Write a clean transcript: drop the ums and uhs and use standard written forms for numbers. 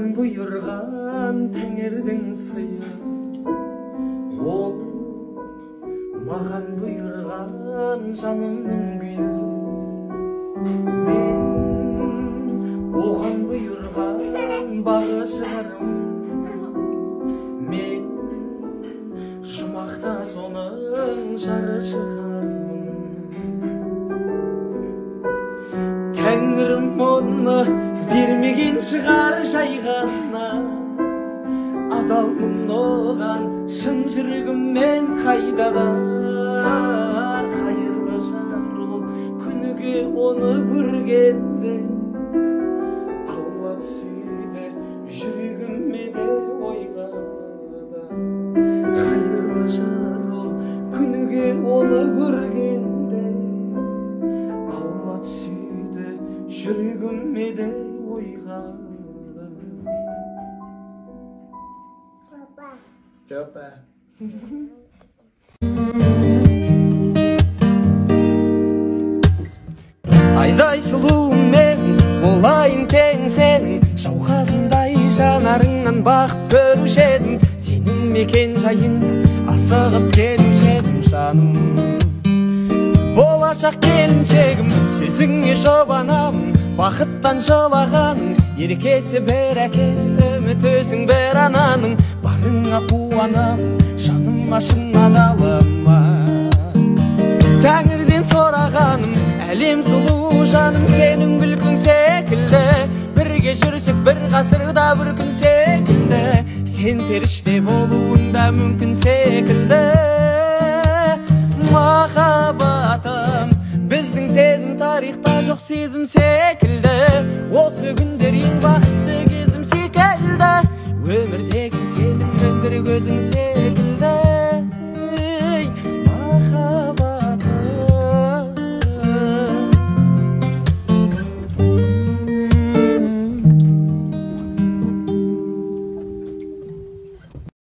Маған бұйырған тәңірдің сыйы, ол маған бұйырған жанымның күйі. Мен оған бұйырған бағышарым, мен жұмақта соның жары шығармын. Тәңірім оны бермеген шығар жай ғана, адалмын оған шын жүрегіммен қайдада. Қайырлы жар ол күніге оны көргенде, Алла түседі жүрегіме де ойға да. Қайырлы жар ол күніге оны көргенде, Алла түседі жүрегіме де ойға да. Köpe. Айдай сұлу мен болайын тең сенің, жауһарындай жанарыңнан бақыт көруші едім. Сенің мекен жайың асығып келуші едім жаным. Болашақ келіншегім, сөзіңе жұбанамын, бақыттан жылаған еркесі бір әке, үміт өзің бір ананың. Барыңа қуанамын, жаныма шын адалыма. Тәңірден сұрағаным, әлем сұлу жаным, сенің күлкің секілді. Бірге жүрсек бір ғасырда бір күн секілді, сен періште болуың да мүмкін секілді. Махаббатым, біздің сезім тарихта жоқ сезім секілді. Осы күндер ең бақытты кезім секілді. Өмір деген сенің мөлдір көзің секілді.